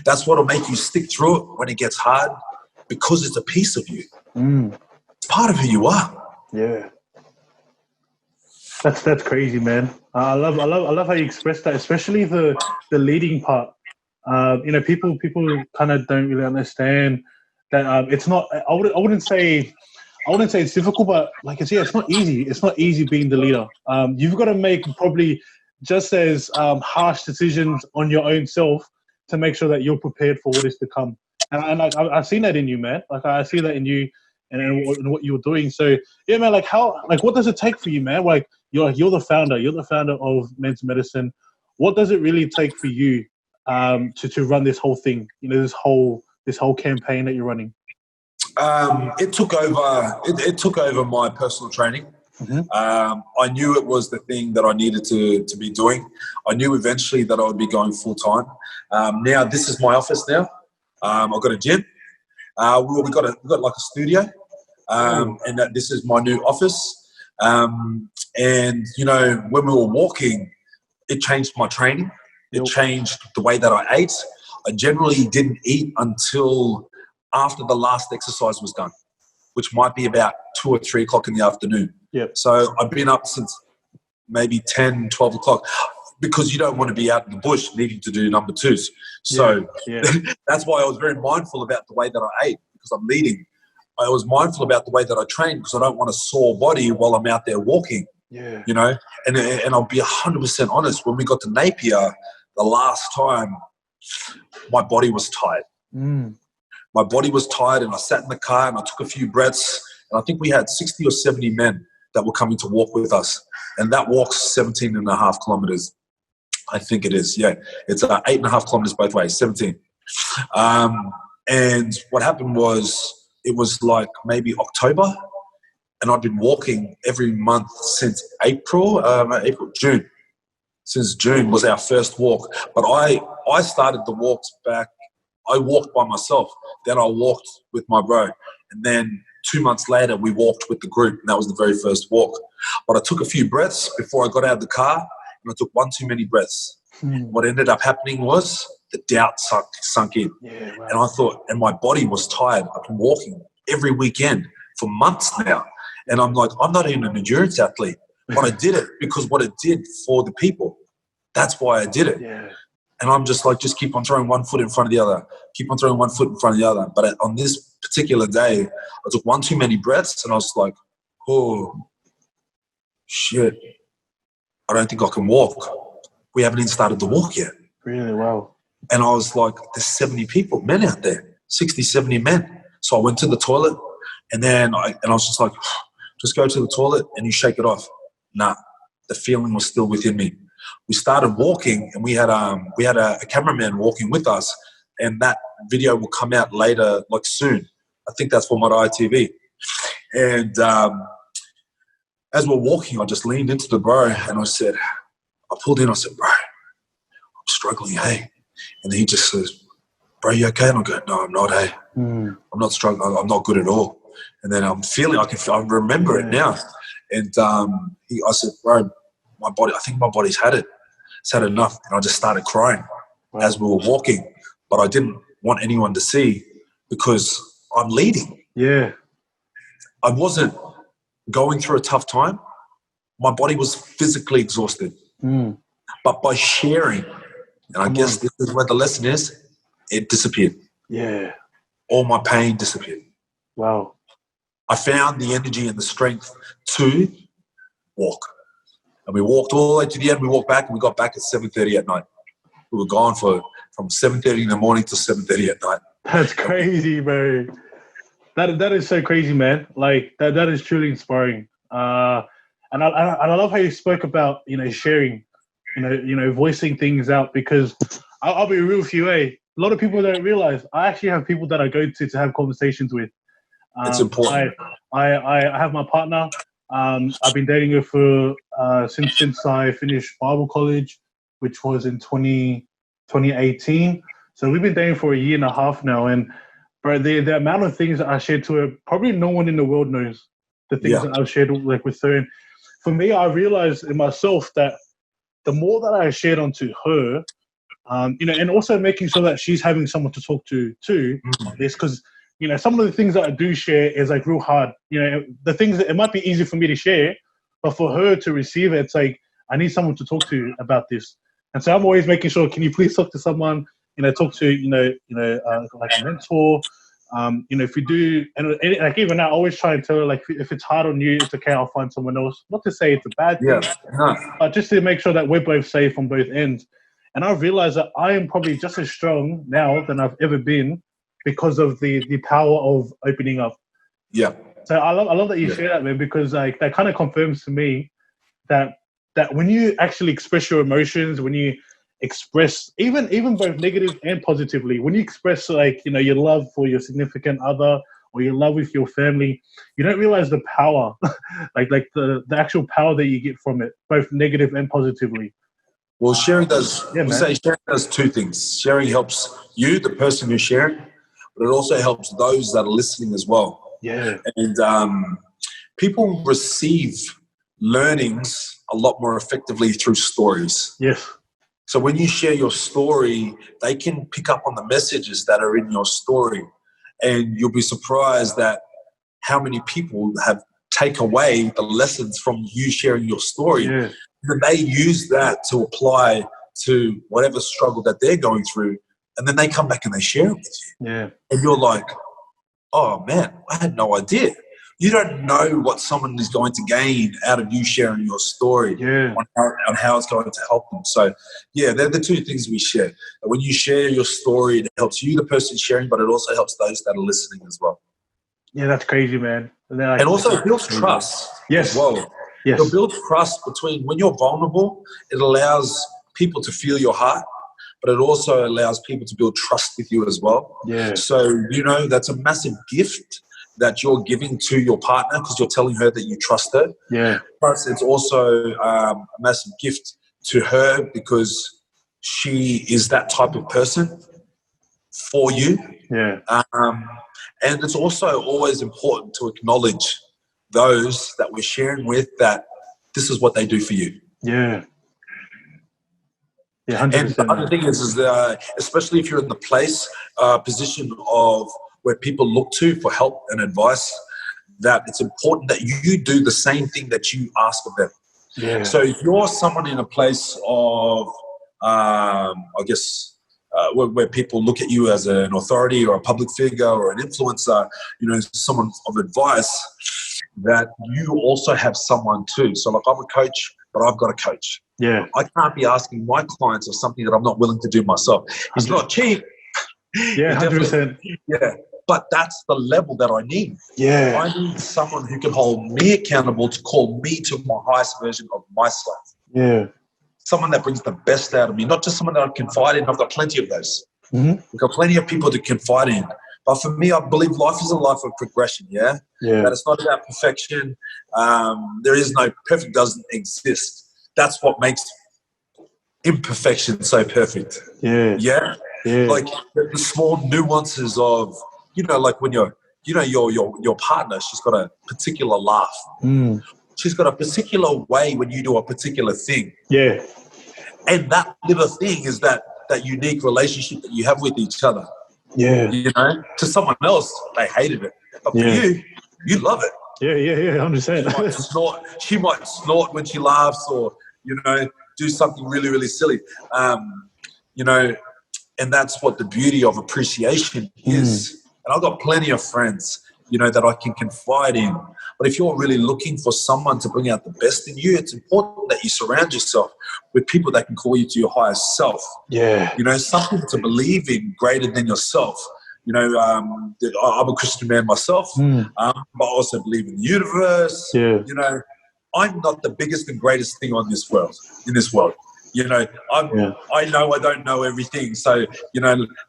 That's what will make you stick through it when it gets hard, because it's a piece of you. It's part of who you are. Yeah. That's crazy, man. I love how you express that, especially the leading part. People kind of don't really understand that it's not. I wouldn't say it's difficult, but like I say, it's not easy. It's not easy being the leader. You've got to make probably just as harsh decisions on your own self to make sure that you're prepared for what is to come. And I've seen that in you, man. Like I see that in you and in what you're doing. So yeah, man. What does it take for you, man? Like you're the founder. You're the founder of Men's Medicine. What does it really take for you to run this whole thing? This whole campaign that you're running. It took over my personal training. I knew it was the thing that I needed to be doing. I knew eventually that I would be going full time. Now this is my office now. I've got a gym. We got like a studio, and this is my new office. And when we were walking, it changed my training. It changed the way that I ate. I generally didn't eat until after the last exercise was done, which might be about 2 or 3 o'clock in the afternoon. Yep. So I've been up since maybe 10, 12 o'clock, because you don't want to be out in the bush needing to do number 2s. So that's why I was very mindful about the way that I ate, because I'm leading. I was mindful about the way that I train, because I don't want a sore body while I'm out there walking. Yeah. And I'll be 100% honest, when we got to Napier the last time, my body was tired. My body was tired, and I sat in the car and I took a few breaths, and I think we had 60 or 70 men that were coming to walk with us. And that walk's 17 and a half kilometers. I think it is. Yeah. It's 8.5 kilometers both ways, 17. And what happened was, it was like maybe October, and I've been walking every month since June. Since June was our first walk. But I started the walks back. I walked by myself. Then I walked with my bro. And then 2 months later, we walked with the group. And that was the very first walk. But I took a few breaths before I got out of the car. And I took one too many breaths. What ended up happening was the doubt sunk in. Yeah, wow. And I thought, and my body was tired. I've been walking every weekend for months now. And I'm like, I'm not even an endurance athlete. But I did it because what it did for the people. That's why I did it. Yeah. And I'm just like, just keep on throwing one foot in front of the other, keep on throwing one foot in front of the other. But on this particular day, I took one too many breaths and I was like, oh, shit, I don't think I can walk. We haven't even started to walk yet. Really? Wow. And I was like, there's 70 people, men out there, 60, 70 men. So I went to the toilet and then I was just like, just go to the toilet and you shake it off. Nah, the feeling was still within me. We started walking and we had a cameraman walking with us, and that video will come out later, like soon. I think that's for my ITV. And as we're walking, I just leaned into the bro and I pulled in, I said, bro, I'm struggling, hey. And he just says, bro, you okay? And I go, no, I'm not, hey. I'm not struggling, I'm not good at all. And then I'm feeling, I remember it now. And I said, bro, my body, I think my body's had it. It's had enough. And I just started crying as we were walking. But I didn't want anyone to see because I'm leading. Yeah. I wasn't going through a tough time. My body was physically exhausted. But by sharing, and I guess this is where the lesson is, it disappeared. Yeah. All my pain disappeared. Wow. I found the energy and the strength to walk. And we walked all the way to the end. We walked back and we got back at 7:30 at night. We were gone from 7:30 in the morning to 7:30 at night. That's crazy, bro. That is so crazy, man. Like that is truly inspiring. And I love how you spoke about, sharing, voicing things out, because I'll be real with you, A lot of people don't realize I actually have people that I go to have conversations with. It's important. I have my partner. I've been dating her for since I finished Bible college, which was in 2018. So we've been dating for a year and a half now. And bro, the amount of things that I shared to her, probably no one in the world knows the things that I've shared with her. And for me, I realized in myself that the more that I shared onto her, and also making sure that she's having someone to talk to too on this, because some of the things that I do share is like real hard. The things that it might be easy for me to share, but for her to receive it, it's like I need someone to talk to about this. And so I'm always making sure, can you please talk to someone? Talk to like a mentor. If you do, and like even now, I always try and tell her, like, if it's hard on you, it's okay. I'll find someone else. Not to say it's a bad thing, but just to make sure that we're both safe on both ends. And I've realized that I am probably just as strong now than I've ever been because of the power of opening up. Yeah. So I love that you share that, man, because like that kind of confirms to me that when you actually express your emotions, when you express even both negative and positively, when you express like your love for your significant other or your love with your family, you don't realize the power, like the actual power that you get from it, both negative and positively. Well, sharing does. Yeah, sharing does two things. Sharing helps you, the person who's sharing, but it also helps those that are listening as well. Yeah. And people receive learnings a lot more effectively through stories. Yes. So when you share your story, they can pick up on the messages that are in your story, and you'll be surprised that how many people take away the lessons from you sharing your story. Yeah. And they use that to apply to whatever struggle that they're going through, and then they come back and they share it with you. Yeah. And you're like, oh man, I had no idea. You don't know what someone is going to gain out of you sharing your story on how it's going to help them. So, yeah, they're the two things we share. When you share your story, it helps you, the person sharing, but it also helps those that are listening as well. Yeah, that's crazy, man. And also it builds trust as well. Yes. It builds trust between, when you're vulnerable, it allows people to feel your heart, but it also allows people to build trust with you as well. Yeah. So, that's a massive gift that you're giving to your partner, because you're telling her that you trust her. Yeah. Plus, it's also a massive gift to her because she is that type of person for you. Yeah. And it's also always important to acknowledge those that we're sharing with, that this is what they do for you. Yeah. Yeah, 100%. And the other thing is especially if you're in the position of where people look to for help and advice, that it's important that you do the same thing that you ask of them. Yeah. So if you're someone in a place of I guess, where people look at you as an authority or a public figure or an influencer, someone of advice, that you also have someone too. So like I'm a coach, but I've got a coach. Yeah. I can't be asking my clients for something that I'm not willing to do myself. It's not cheap. Yeah, 100%. Yeah, but that's the level that I need. Yeah. I need someone who can hold me accountable to call me to my highest version of myself. Yeah. Someone that brings the best out of me, not just someone that I confide in. I've got plenty of those. Mm-hmm. We've got plenty of people to confide in. But for me, I believe life is a life of progression, yeah? That it's not about perfection. There is no perfect, doesn't exist. That's what makes imperfection so perfect. Yeah. Yeah? Yeah. Like the small nuances of, like when your partner, she's got a particular laugh. Mm. She's got a particular way when you do a particular thing. Yeah. And that little thing is that unique relationship that you have with each other. Yeah. To someone else, they hated it. But for you, you love it. Yeah, 100%. She might snort when she laughs or, do something really, really silly. And that's what the beauty of appreciation is. And I've got plenty of friends, that I can confide in. But if you're really looking for someone to bring out the best in you, it's important that you surround yourself with people that can call you to your highest self. Yeah. Something to believe in greater than yourself. I'm a Christian man myself, but I also believe in the universe. Yeah. I'm not the biggest and greatest thing in this world. I know I don't know everything. So,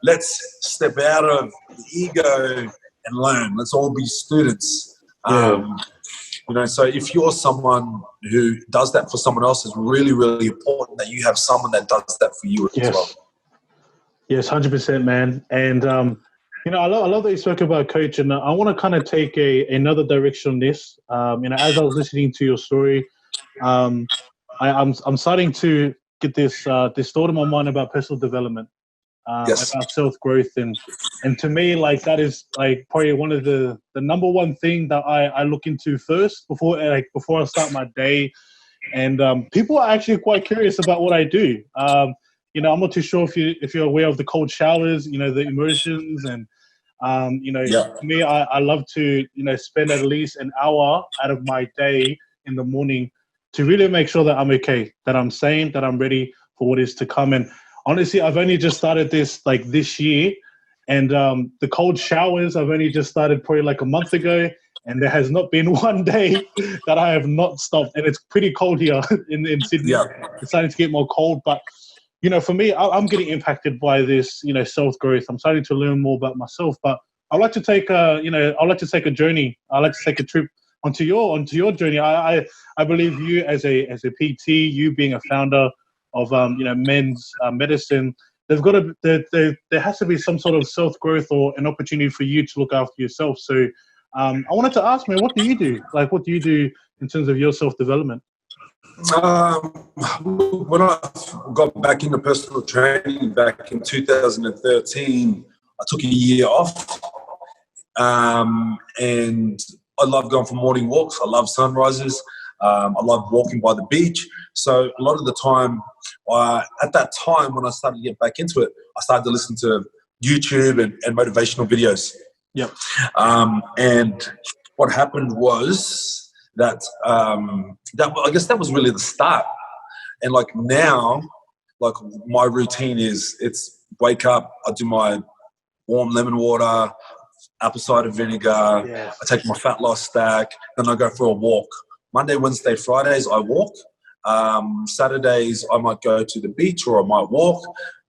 let's step out of the ego and learn. Let's all be students. So if you're someone who does that for someone else, it's really, really important that you have someone that does that for you as well. Yes, 100%, man. And, I love that you spoke about coach, and I want to kind of take another direction on this. As I was listening to your story, I'm starting to get this thought in my mind about personal development, about self-growth, and to me, like, that is like probably one of the number one thing that I look into first before I start my day. And people are actually quite curious about what I do. I'm not too sure if you're aware of the cold showers, the immersions, and for me, I love to spend at least an hour out of my day in the morning to really make sure that I'm okay, that I'm sane, that I'm ready for what is to come. And honestly, I've only just started this like this year, and the cold showers I've only just started probably like a month ago, and there has not been one day that I have not stopped. And it's pretty cold here in Sydney. It's starting to get more cold, but for me, I'm getting impacted by this, self-growth. I'm starting to learn more about myself, but I like to take a journey. I like to take a trip onto your journey. I believe you as a PT, you being a founder of men's medicine, there has to be some sort of self-growth or an opportunity for you to look after yourself. So I wanted to ask, man, what do you do? Like, what do you do in terms of your self-development? When I got back into personal training back in 2013, I took a year off, and I love going for morning walks. I love sunrises. I love walking by the beach. So a lot of the time, at that time when I started to get back into it, I started to listen to YouTube and motivational videos. Yep. And what happened was that I guess that was really the start. And like now, like my routine is it's wake up, I do my warm lemon water, apple cider vinegar, Yes. I take my fat loss stack, then I go for a walk. Monday, Wednesday, Fridays I walk. Saturdays I might go to the beach or I might walk,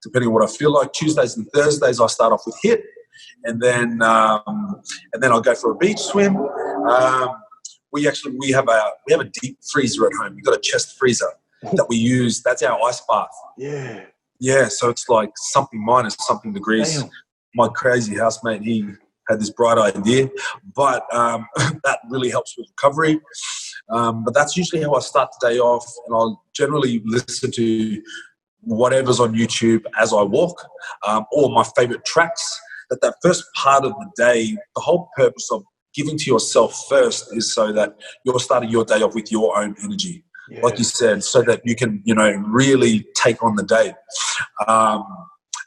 depending on what I feel like. Tuesdays and Thursdays I start off with HIIT, and then I'll go for a beach swim. We have a deep freezer at home. We've got a chest freezer that we use. That's our ice bath. Yeah. So it's like something minus something degrees. Damn. My crazy housemate, he had this bright idea, but that really helps with recovery. But that's usually how I start the day off, and I'll generally listen to whatever's on YouTube as I walk, or my favorite tracks. That first part of the day, the whole purpose of giving to yourself first is so that you're starting your day off with your own energy. like you said, so that you can, really take on the day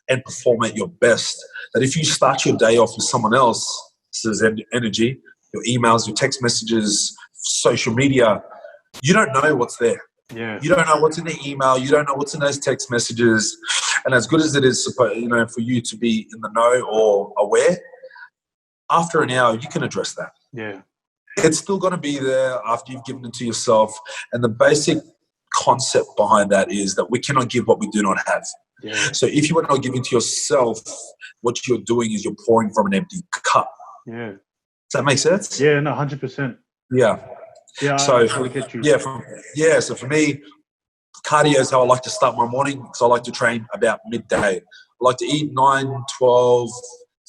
and perform at your best. That if you start your day off with someone else's energy, your emails, your text messages, social media, you don't know what's there. Yeah. You don't know what's in the email. You don't know what's in those text messages. And as good as it is, for you to be in the know or aware, after an hour, you can address that. Yeah. It's still going to be there after you've given it to yourself. And the basic concept behind that is that we cannot give what we do not have. Yeah. So if you are not giving to yourself, what you're doing is you're pouring from an empty cup. Yeah. Does that make sense? Yeah, no, 100%. Yeah. Yeah, So I totally get you. So for me, cardio is how I like to start my morning, because I like to train about midday. I like to eat 9, 12,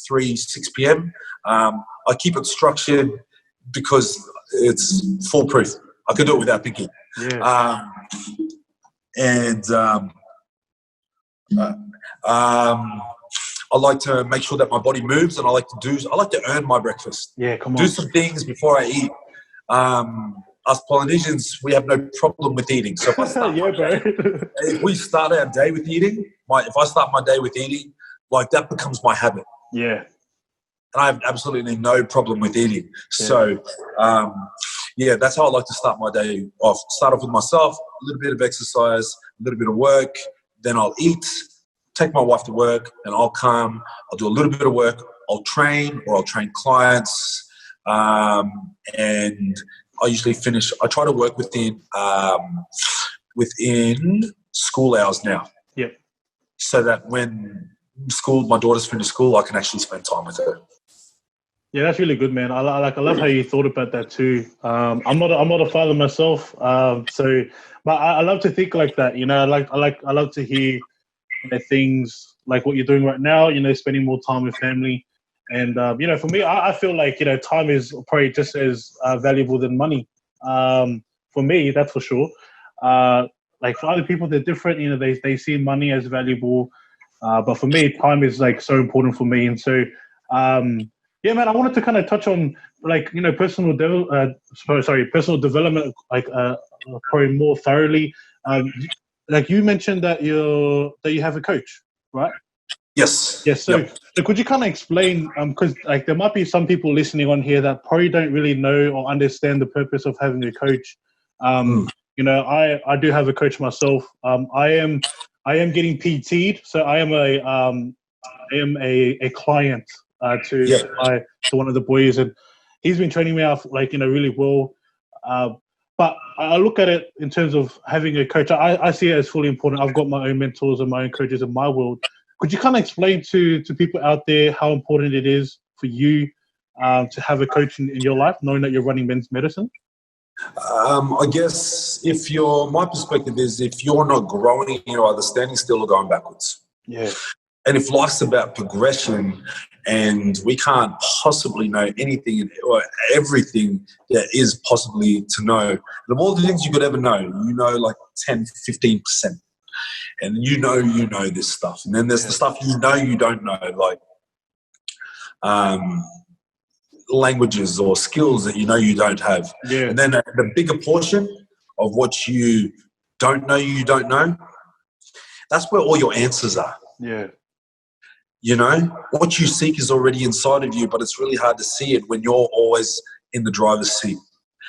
3, 6 p.m. I keep it structured because it's foolproof. I can do it without thinking. Yeah. I like to make sure that my body moves, and I like to earn my breakfast. Yeah, come on. Do some things before I eat. Us Polynesians, we have no problem with eating. So if I start if we start our day with eating, if I start my day with eating, like that becomes my habit. Yeah. And I have absolutely no problem with eating. Yeah. So, that's how I like to start my day off. Start off with myself, a little bit of exercise, a little bit of work. Then I'll eat, take my wife to work, and I'll come. I'll do a little bit of work. I'll train clients. And I usually finish. I try to work within school hours now. Yep. So that when my daughter's finished school, I can actually spend time with her. Yeah, that's really good, man. I love how you thought about that too. I'm not a father myself, but I love to think like that. I love to hear things like what you're doing right now. Spending more time with family, and for me, I feel like time is probably just as valuable than money. For me, that's for sure. Like for other people, they're different. They see money as valuable, but for me, time is like so important for me, and so. Yeah, man. I wanted to kind of touch on personal development, probably more thoroughly. Like you mentioned that you have a coach, right? Yes. Yes. So could you kind of explain? Because there might be some people listening on here that probably don't really know or understand the purpose of having a coach. I do have a coach myself. I am getting PT'd, so I am a client to one of the boys, and he's been training me out really well. But I look at it in terms of having a coach. I see it as fully important. I've got my own mentors and my own coaches in my world. Could you kind of explain to people out there how important it is for you to have a coach in your life, knowing that you're running men's medicine? I guess my perspective is if you're not growing, you're either standing still or going backwards. Yeah. And if life's about progression and we can't possibly know anything or everything that is possibly to know, of all the things you could ever know, like 10, 15%. And you know this stuff. And then there's the stuff you don't know, like languages or skills that you don't have. Yeah. And then the bigger portion of what you don't know, that's where all your answers are. Yeah. What you seek is already inside of you, but it's really hard to see it when you're always in the driver's seat.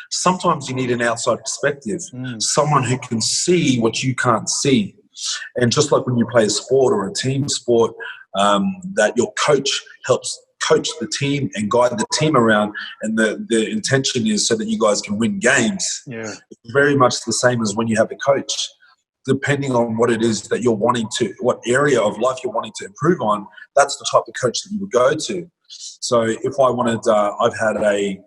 Sometimes you need an outside perspective, someone who can see what you can't see. And just like when you play a sport or a team sport, that your coach helps coach the team and guide the team around, and the intention is so that you guys can win games. Yeah. It's very much the same as when you have a coach. Depending on what it is that you're wanting to, what area of life you're wanting to improve on, that's the type of coach that you would go to. So if I wanted, I've had a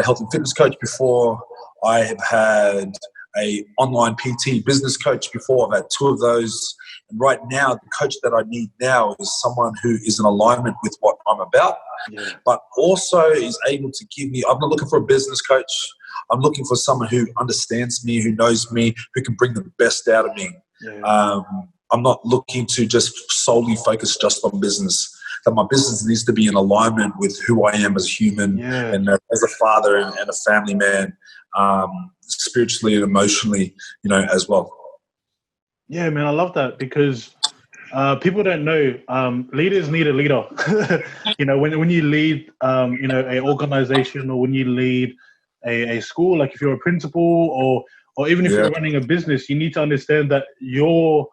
health and fitness coach before. I have had a online PT business coach before. I've had 2 of those. And right now, the coach that I need now is someone who is in alignment with what I'm about, but also is able to give me, I'm not looking for a business coach. I'm looking for someone who understands me, who knows me, who can bring the best out of me. Yeah. I'm not looking to just solely focus just on business. That my business needs to be in alignment with who I am as a human and as a father and a family man. spiritually and emotionally, as well. Yeah, man, I love that because people don't know leaders need a leader. When you lead, an organization, or when you lead a school, like if you're a principal or even if Yeah, you're running a business, you need to understand that your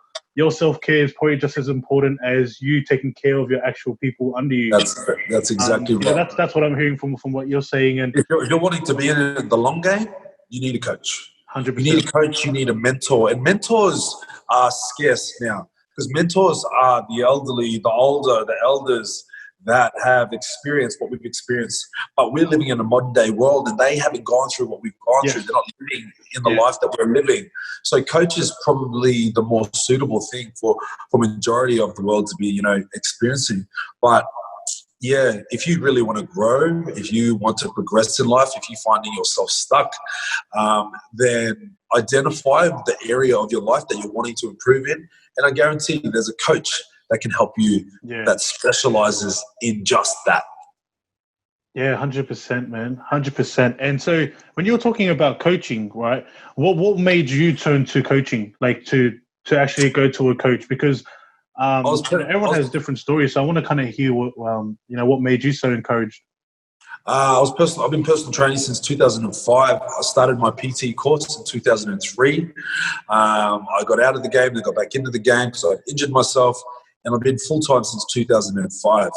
self-care is probably just as important as you taking care of your actual people under you. that's exactly right. That's what I'm hearing from what you're saying, and If you're wanting to be in the long game, you need a coach. You need 100%. a coach, you need a mentor. And mentors are scarce now because mentors are the elderly, the older, the elders that have experienced what we've experienced. But we're living in a modern day world and they haven't gone through what we've gone through. Yes. They're not living in the Yeah. life that we're living. So coach is probably the more suitable thing for majority of the world to be, experiencing. But yeah, if you really want to grow, if you want to progress in life, if you're finding yourself stuck, then identify the area of your life that you're wanting to improve in. And I guarantee you there's a coach that can help you that specializes in just that. Yeah, 100%, man, 100%. And so, when you're talking about coaching, right? What made you turn to coaching, like to actually go to a coach? Because everyone has different stories, so I want to kind of hear what made you so encouraged. I've been personal training since 2005. I started my PT course in 2003. I got out of the game, then got back into the game because I injured myself, and I've been full time since 2005.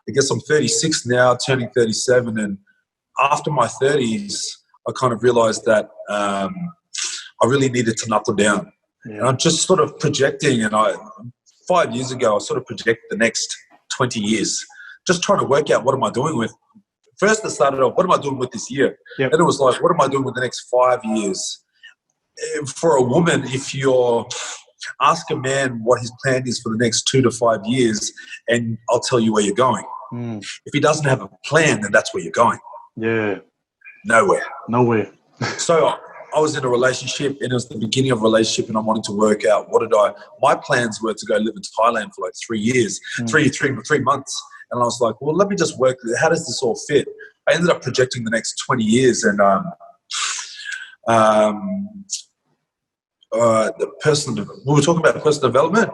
I guess I'm 36 now, turning 37, and after my 30s, I kind of realized that I really needed to knuckle down. Yeah. And I'm just sort of projecting, and 5 years ago, I sort of projected the next 20 years, just trying to work out what am I doing with. First, I started off, what am I doing with this year? Yep. Then it was like, what am I doing with the next 5 years? For a woman, if you're ask a man what his plan is for the next 2 to 5 years, and I'll tell you where you're going. If he doesn't have a plan, then that's where you're going. Yeah. Nowhere. So I was in a relationship, and it was the beginning of a relationship, and I wanted to work out my plans were to go live in Thailand for like 3 years, 3 months. And I was like, well, let me just work. How does this all fit? I ended up projecting the next 20 years, and we were talking about personal development.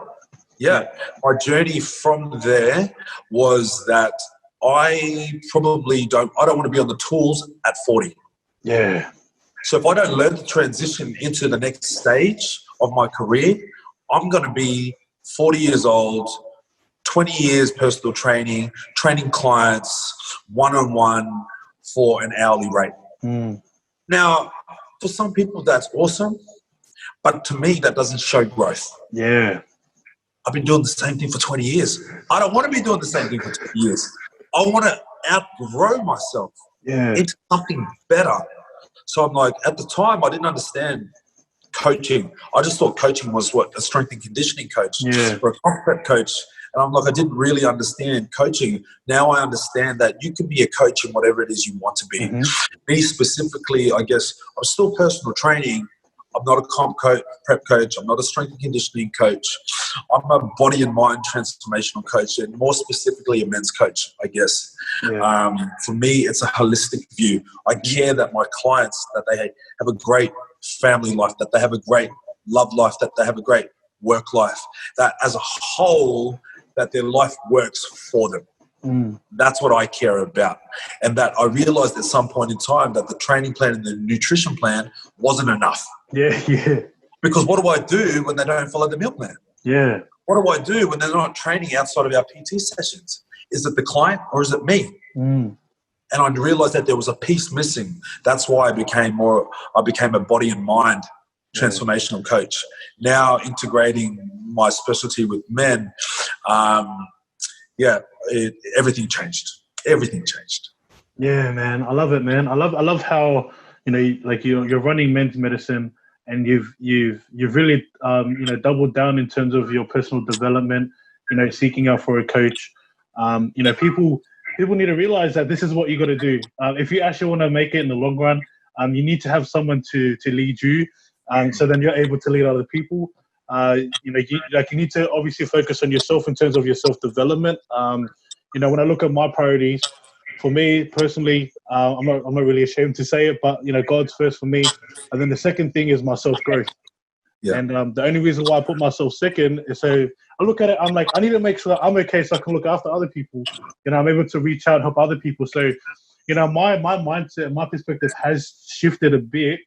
Yeah. My journey from there was that I don't want to be on the tools at 40. Yeah. So if I don't learn to transition into the next stage of my career, I'm going to be 40 years old, 20 years personal training clients one-on-one for an hourly rate. Now, for some people, that's awesome. But to me, that doesn't show growth. Yeah. I've been doing the same thing for 20 years. I don't want to be doing the same thing for 20 years. I want to outgrow myself into something better. So I'm like, at the time, I didn't understand coaching. I just thought coaching was a strength and conditioning coach or a comp prep coach. And I'm like, I didn't really understand coaching. Now I understand that you can be a coach in whatever it is you want to be. Me specifically, I guess, I'm still personal training. I'm not a comp prep coach. I'm not a strength and conditioning coach. I'm a body and mind transformational coach, and more specifically a men's coach, I guess. Yeah. For me, it's a holistic view. I care that my clients, that they have a great family life, that they have a great love life, that they have a great work life, that as a whole, that their life works for them. That's what I care about. And that I realized at some point in time that the training plan and the nutrition plan wasn't enough. Yeah. Because what do I do when they don't follow the meal plan? Yeah. What do I do when they're not training outside of our PT sessions? Is it the client or is it me? And I realized that there was a piece missing. That's why I became a body and mind transformational coach. Now integrating my specialty with men, everything changed. Everything changed. Yeah, man. I love it, man. I love how, you're running men's medicine, and you've really doubled down in terms of your personal development, seeking out for a coach. People need to realize that this is what you got to do. If you actually want to make it in the long run, you need to have someone to lead you. So then you're able to lead other people. You need to obviously focus on yourself in terms of your self-development. When I look at my priorities, for me personally, I'm not really ashamed to say it, but God's first for me, and then the second thing is my self growth. Yeah. And the only reason why I put myself second is so I look at it, I'm like, I need to make sure that I'm okay so I can look after other people. I'm able to reach out and help other people. So, my mindset, my perspective has shifted a bit,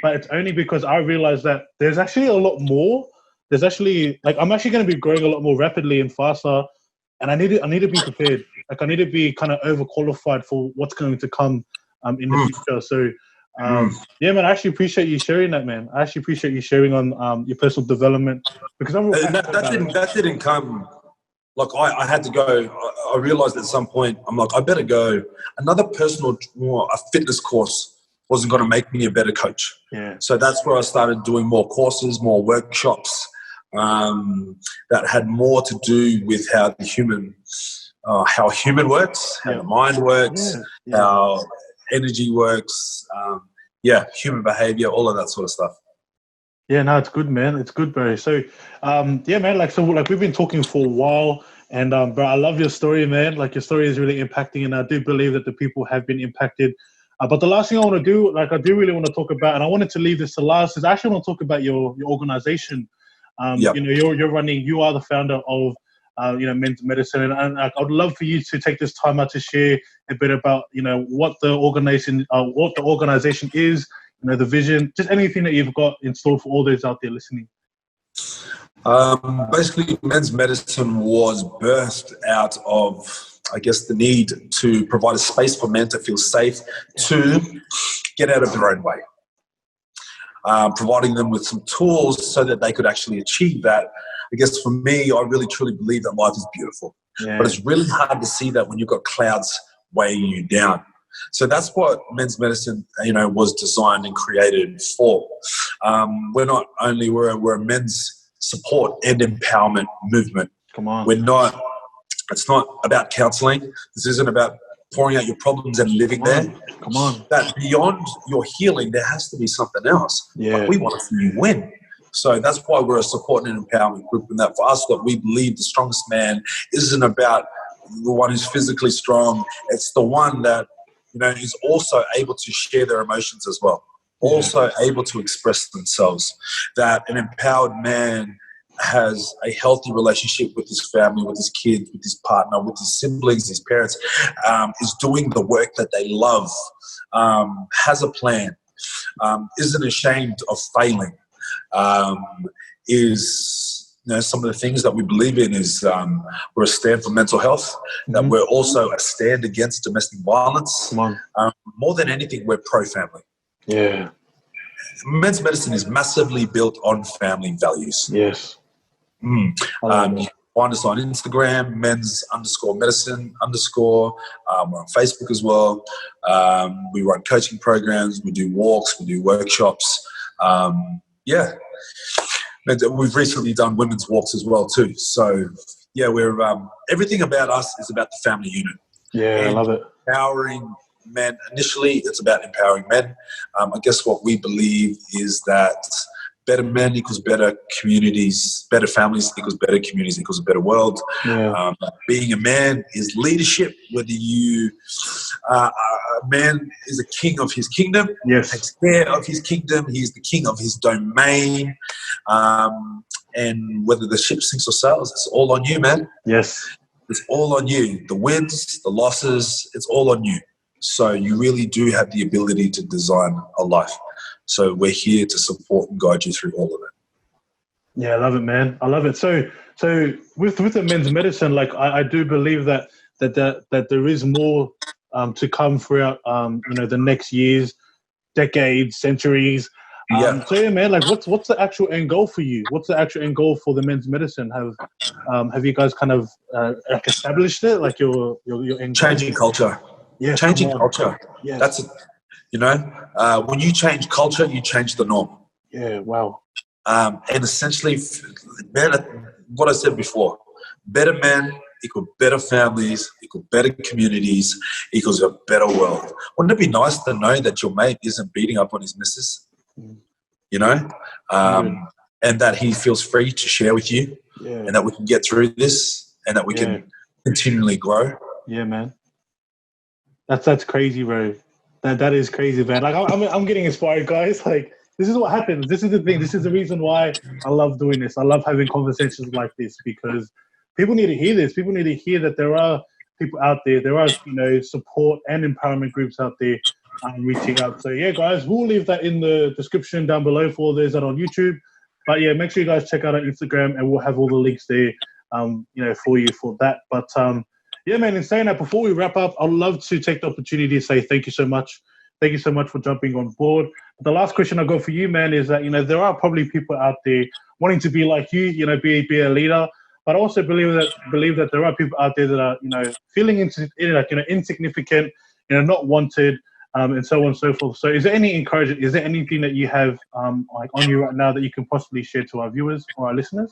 but it's only because I realized that there's actually a lot more. There's actually, like, I'm actually going to be growing a lot more rapidly and faster, and I need to be prepared. Like, I need to be kind of overqualified for what's going to come in the future. So, yeah, man, I actually appreciate you sharing that, man. I actually appreciate you sharing on your personal development, because I'm real passionate about it. That didn't come. Like I had to go. I realized at some point, I'm like, I better go. Another a fitness course wasn't going to make me a better coach. Yeah. So that's where I started doing more courses, more workshops that had more to do with how human works, how the mind works, how energy works. Human behavior, all of that sort of stuff. Yeah, no, it's good, man. It's good, bro. So, yeah, man, like we've been talking for a while, and bro, I love your story, man. Like, your story is really impacting, and I do believe that the people have been impacted. But the last thing I want to do, like, I do really want to talk about, and I wanted to leave this to last, is I actually want to talk about your organization. You are the founder of Men's Medicine, and I'd love for you to take this time out to share a bit about what the organization is, the vision, just anything that you've got in store for all those out there listening. Basically, Men's Medicine was birthed out of, I guess, the need to provide a space for men to feel safe to get out of their own way. Providing them with some tools so that they could actually achieve that. I guess for me, I really truly believe that life is beautiful. Yeah. But it's really hard to see that when you've got clouds weighing you down. So that's what Men's Medicine, was designed and created for. We're not only we're a men's support and empowerment movement. Come on. It's not about counselling. This isn't about pouring out your problems and living there. Come on. That beyond your healing, there has to be something else. Yeah. Like, we want to see you win. So that's why we're a support and empowerment group. And that for us, that we believe the strongest man isn't about the one who's physically strong. It's the one that is also able to share their emotions as well, also able to express themselves. That an empowered man has a healthy relationship with his family, with his kids, with his partner, with his siblings, his parents, is doing the work that they love, has a plan, isn't ashamed of failing, is... some of the things that we believe in is we're a stand for mental health, that we're also a stand against domestic violence. More than anything, we're pro-family. Yeah. Men's Medicine is massively built on family values. Yes. You can find us on Instagram, men's_medicine_. We're on Facebook as well. We run coaching programs. We do walks. We do workshops. We've recently done women's walks as well too. So we're everything about us is about the family unit. Yeah, and I love it. Empowering men. Initially, it's about empowering men. I guess what we believe is that better men equals better communities, better families equals better communities equals a better world. Yeah. Being a man is leadership. Whether you, a man is a king of his kingdom, takes care of his kingdom, he's the king of his domain. And whether the ship sinks or sails, it's all on you, man. Yes. It's all on you. The wins, the losses, it's all on you. So you really do have the ability to design a life. So we're here to support and guide you through all of it. Yeah, I love it, man. I love it. So with the Men's Medicine, like I do believe that there is more to come throughout the next years, decades, centuries. So man, like what's the actual end goal for you? What's the actual end goal for the Men's Medicine? Have you guys kind of established it? Like your end goal? Changing culture. Yeah, changing culture. Yes. That's it. When you change culture, you change the norm. Yeah, wow. And essentially, what I said before, better men equal better families, equal better communities, equals a better world. Wouldn't it be nice to know that your mate isn't beating up on his missus? And that he feels free to share with you, and that we can get through this, and that we can continually grow. Yeah, man. That's crazy, bro. That is crazy, man. Like I'm getting inspired, guys. Like this is what happens. This is the thing. This is the reason why I love doing this. I love having conversations like this because people need to hear this. People need to hear that there are people out there. There are support and empowerment groups out there reaching out. So yeah, guys, we'll leave that in the description down below for all those that are on YouTube. But yeah, make sure you guys check out our Instagram, and we'll have all the links there, for you for that. But yeah, man, in saying that, before we wrap up, I'd love to take the opportunity to say thank you so much. Thank you so much for jumping on board. But the last question I've got for you, man, is that, there are probably people out there wanting to be like you, be a leader, but I also believe that there are people out there that are, feeling insignificant, not wanted, and so on and so forth. So is there any encouragement? Is there anything that you have like on you right now that you can possibly share to our viewers or our listeners?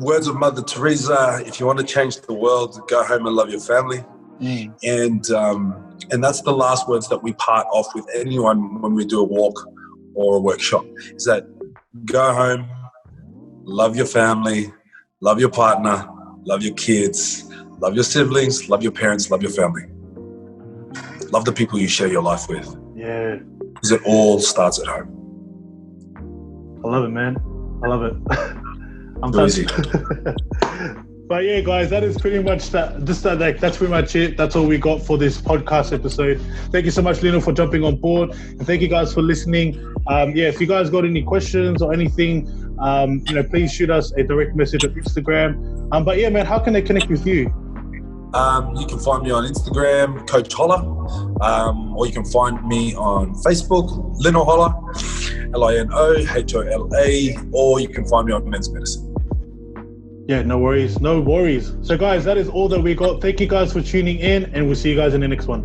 Words of Mother Teresa: if you want to change the world, go home and love your family. And that's the last words that we part off with anyone when we do a walk or a workshop, is that go home, love your family, love your partner, love your kids, love your siblings, love your parents, love your family. Love the people you share your life with. Yeah. Because it all starts at home. I love it, man. I love it. I'm so easy. But yeah, guys, that is pretty much that. That's pretty much it. That's all we got for this podcast episode. Thank you so much, Lino, for jumping on board, and thank you guys for listening. If you guys got any questions or anything, please shoot us a direct message on Instagram. But yeah, man, how can they connect with you? You can find me on Instagram, Coach Hola, or you can find me on Facebook, Lino Hola, LINOHOLA, or you can find me on Men's Medicine. Yeah, no worries. So guys, that is all that we got. Thank you guys for tuning in, and we'll see you guys in the next one.